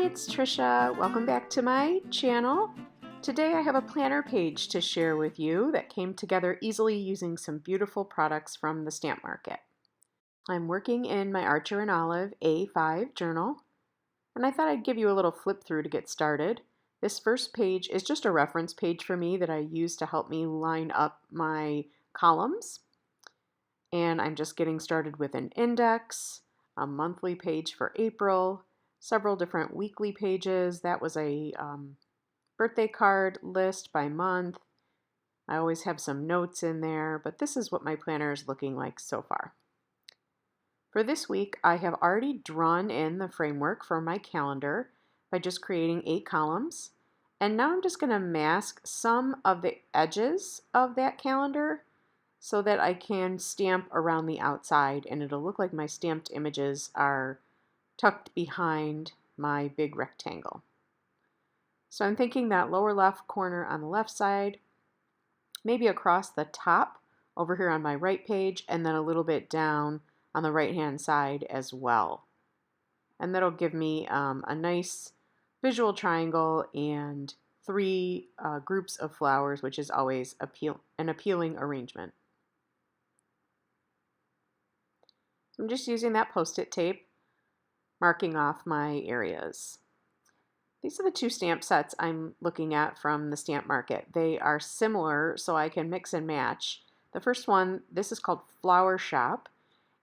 it's Trisha. Welcome back to my channel. Today I have a planner page to share with you that came together easily using some beautiful products from the stamp market. I'm working in my Archer and Olive A5 journal, and I thought I'd give you a little flip through to get started. This first page is just a reference page for me that I use to help me line up my columns. And I'm just getting started with an index, a monthly page for April, several different weekly pages. That was a birthday card list by month. I always have some notes in there, but this is what my planner is looking like so far. For this week, I have already drawn in the framework for my calendar by just creating 8 columns. And now I'm just going to mask some of the edges of that calendar so that I can stamp around the outside, and it'll look like my stamped images are tucked behind my big rectangle. So I'm thinking that lower left corner on the left side, maybe across the top over here on my right page, and then a little bit down on the right hand side as well. And that'll give me a nice visual triangle and 3 groups of flowers, which is always an appealing arrangement. I'm just using that Post-it tape, marking off my areas. These are the 2 stamp sets I'm looking at from the stamp market. They are similar, so I can mix and match. The first one, this is called Flower Shop,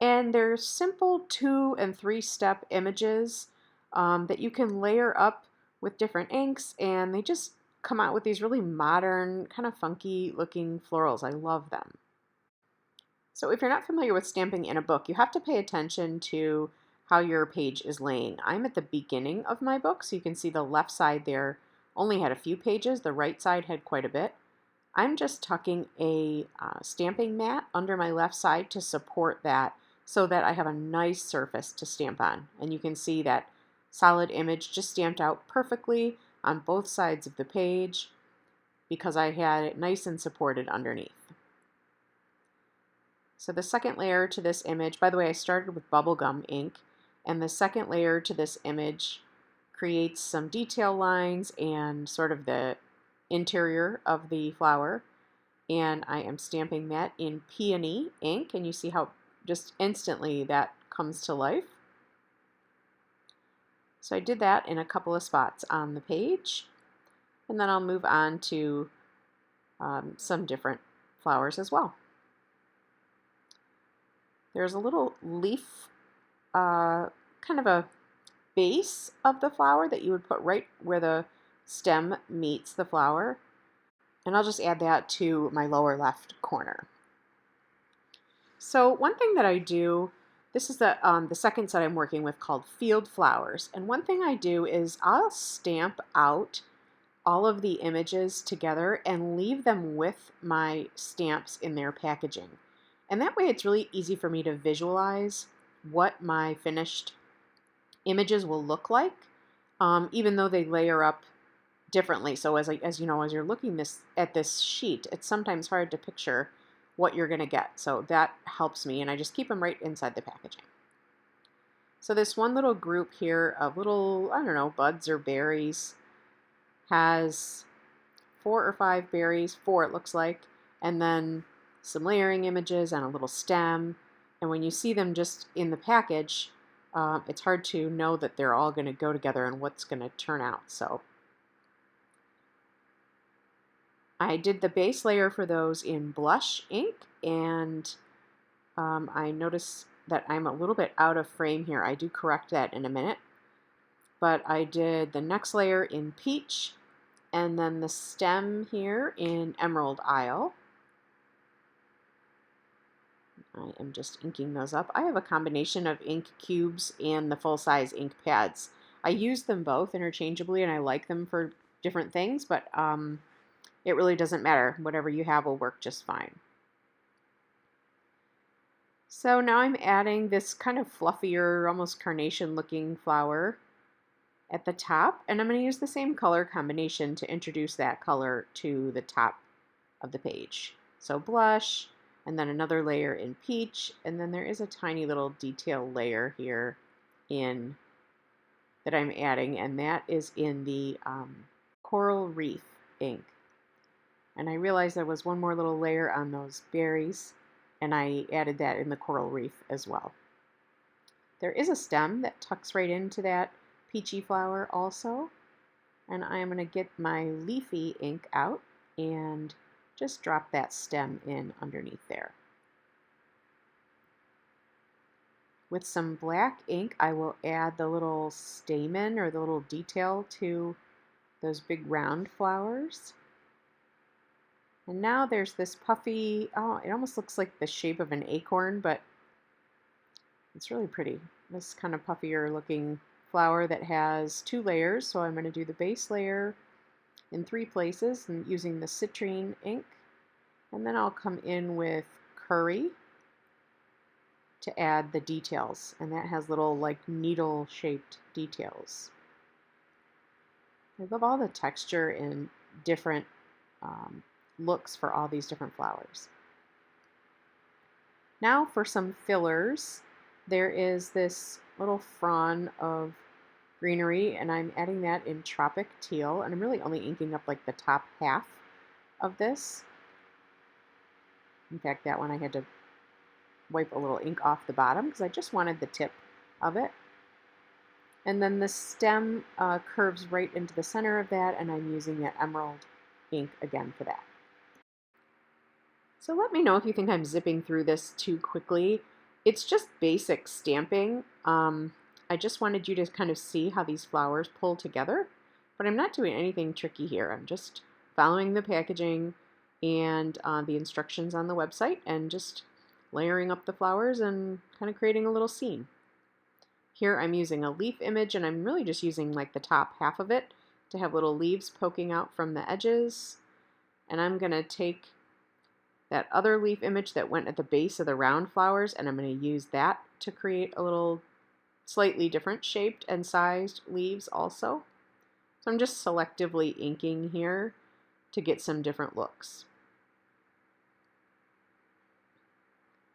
and they're simple 2- and 3-step images that you can layer up with different inks, and they just come out with these really modern, kind of funky looking florals. I love them. So if you're not familiar with stamping in a book, you have to pay attention to how your page is laying. I'm at the beginning of my book, so you can see the left side there only had a few pages. The right side had quite a bit. I'm just tucking a stamping mat under my left side to support that so that I have a nice surface to stamp on. And you can see that solid image just stamped out perfectly on both sides of the page because I had it nice and supported underneath. So the second layer to this image, by the way, I started with bubblegum ink, and the second layer to this image creates some detail lines and sort of the interior of the flower. And I am stamping that in Peony ink, and you see how just instantly that comes to life. So I did that in a couple of spots on the page, and then I'll move on to some different flowers as well. There's a little leaf, kind of a base of the flower that you would put right where the stem meets the flower. And I'll just add that to my lower left corner. So one thing that I do, this is the second set I'm working with called Field Flowers. And one thing I do is I'll stamp out all of the images together and leave them with my stamps in their packaging. And that way it's really easy for me to visualize what my finished images will look like, even though they layer up differently. So as you know, as you're looking at this sheet, it's sometimes hard to picture what you're going to get. So that helps me, and I just keep them right inside the packaging. So this one little group here of little, I don't know, buds or berries has 4 or 5 berries, 4 it looks like, and then some layering images and a little stem. And when you see them just in the package, it's hard to know that they're all going to go together and what's going to turn out. So I did the base layer for those in blush ink, and I notice that I'm a little bit out of frame here. I do correct that in a minute. But I did the next layer in peach, and then the stem here in Emerald Isle. I am just inking those up. I have a combination of ink cubes and the full-size ink pads. I use them both interchangeably, and I like them for different things, but it really doesn't matter. Whatever you have will work just fine. So now I'm adding this kind of fluffier, almost carnation-looking flower at the top, and I'm going to use the same color combination to introduce that color to the top of the page. So blush, and then another layer in peach, and then there is a tiny little detail layer here in that I'm adding, and that is in the Coral Reef ink. And I realized there was one more little layer on those berries, and I added that in the Coral Reef as well. There is a stem that tucks right into that peachy flower also, and I'm going to get my Leafy ink out and just drop that stem in underneath there. With some black ink, I will add the little stamen or the little detail to those big round flowers. And now there's this puffy, oh, it almost looks like the shape of an acorn, but it's really pretty. This kind of puffier looking flower that has 2 layers. So I'm going to do the base layer in 3 places and using the citrine ink. And then I'll come in with curry to add the details, and that has little like needle shaped details. I love all the texture and different looks for all these different flowers. Now for some fillers, there is this little frond of greenery, and I'm adding that in Tropic Teal, and I'm really only inking up like the top half of this. In fact, that one I had to wipe a little ink off the bottom because I just wanted the tip of it. And then the stem curves right into the center of that, and I'm using that emerald ink again for that. So let me know if you think I'm zipping through this too quickly. It's just basic stamping. I just wanted you to kind of see how these flowers pull together, but I'm not doing anything tricky here. I'm just following the packaging and the instructions on the website and just layering up the flowers and kind of creating a little scene. Here I'm using a leaf image, and I'm really just using like the top half of it to have little leaves poking out from the edges. And I'm going to take that other leaf image that went at the base of the round flowers, and I'm going to use that to create a little slightly different shaped and sized leaves also. So I'm just selectively inking here to get some different looks.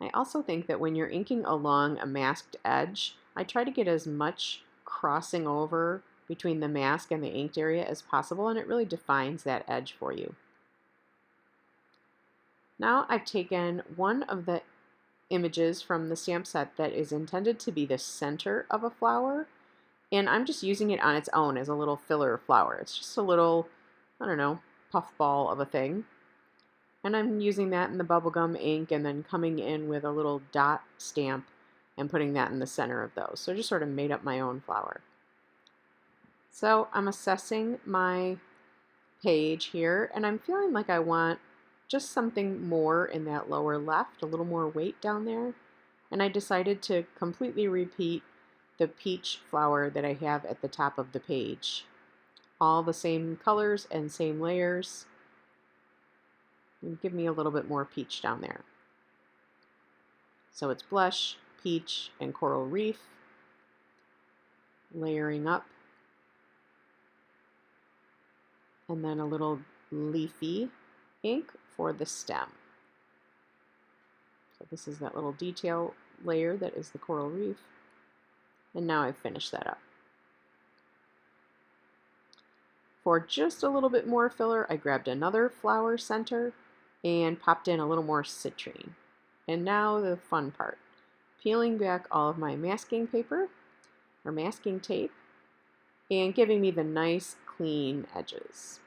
I also think that when you're inking along a masked edge, I try to get as much crossing over between the mask and the inked area as possible, and it really defines that edge for you. Now I've taken one of the images from the stamp set that is intended to be the center of a flower, and I'm just using it on its own as a little filler flower. It's just a little, I don't know, puffball of a thing. And I'm using that in the bubblegum ink and then coming in with a little dot stamp and putting that in the center of those. So I just sort of made up my own flower. So I'm assessing my page here, and I'm feeling like I want just something more in that lower left, a little more weight down there. And I decided to completely repeat the peach flower that I have at the top of the page. All the same colors and same layers. And give me a little bit more peach down there. So it's blush, peach, and coral reef, layering up, and then a little leafy ink for the stem. So this is that little detail layer that is the coral reef, and now I've finished that up. For just a little bit more filler, I grabbed another flower center and popped in a little more citrine. And now the fun part, peeling back all of my masking paper or masking tape and giving me the nice clean edges.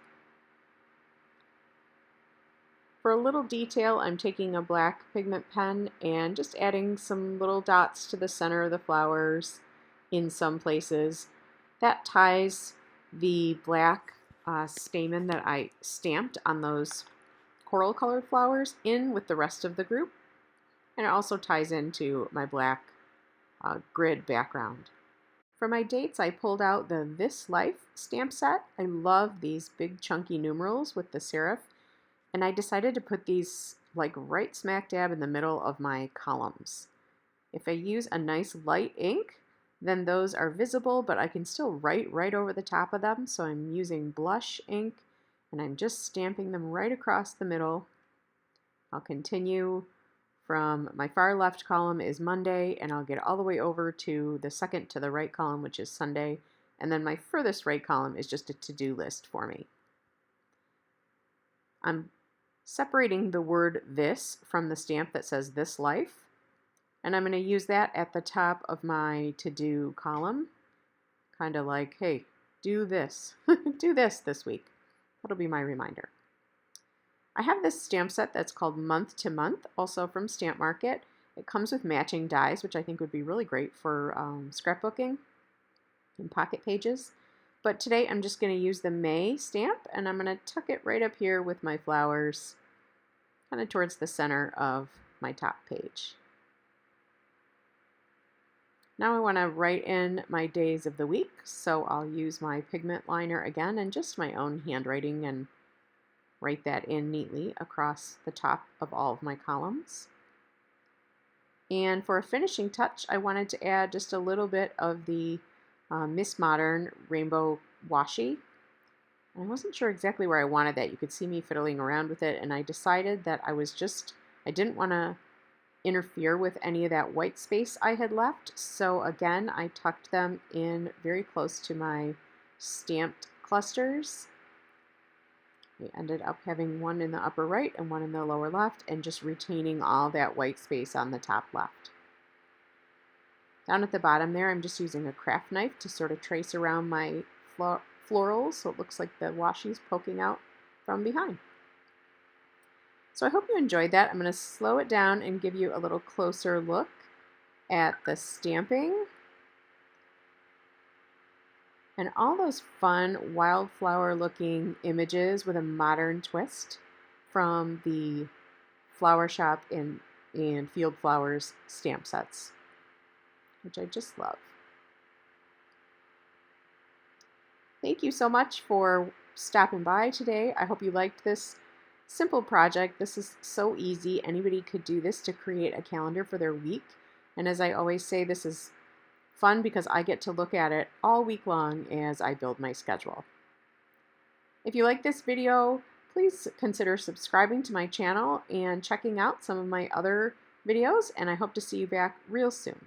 For a little detail, I'm taking a black pigment pen and just adding some little dots to the center of the flowers in some places. That ties the black stamen that I stamped on those coral colored flowers in with the rest of the group, and it also ties into my black grid background. For my dates, I pulled out the This Life stamp set. I love these big chunky numerals with the serif, and I decided to put these like right smack dab in the middle of my columns. If I use a nice light ink, then those are visible, but I can still write right over the top of them, so I'm using blush ink and I'm just stamping them right across the middle. I'll continue from my far left column is Monday, and I'll get all the way over to the second to the right column, which is Sunday, And then my furthest right column is just a to-do list for me. I'm separating the word this from the stamp that says this life. And I'm going to use that at the top of my to-do column. Kind of like, hey, do this. Do this week. That'll be my reminder. I have this stamp set that's called Month to Month, also from Stamp Market. It comes with matching dies, which I think would be really great for scrapbooking and pocket pages. But today I'm just going to use the May stamp, and I'm going to tuck it right up here with my flowers, kind of towards the center of my top page. Now I want to write in my days of the week, so I'll use my pigment liner again and just my own handwriting and write that in neatly across the top of all of my columns. And for a finishing touch, I wanted to add just a little bit of the Miss Modern Rainbow Washi. And I wasn't sure exactly where I wanted that. You could see me fiddling around with it, and I decided that I didn't want to interfere with any of that white space I had left. So again, I tucked them in very close to my stamped clusters. We ended up having one in the upper right and one in the lower left, and just retaining all that white space on the top left. Down at the bottom there, I'm just using a craft knife to sort of trace around my florals so it looks like the washi's poking out from behind. So I hope you enjoyed that. I'm going to slow it down and give you a little closer look at the stamping and all those fun wildflower looking images with a modern twist from the Flower Shop and Field Flowers stamp sets, which I just love. Thank you so much for stopping by today. I hope you liked this simple project. This is so easy. Anybody could do this to create a calendar for their week. And as I always say, this is fun because I get to look at it all week long as I build my schedule. If you like this video, please consider subscribing to my channel and checking out some of my other videos, and I hope to see you back real soon.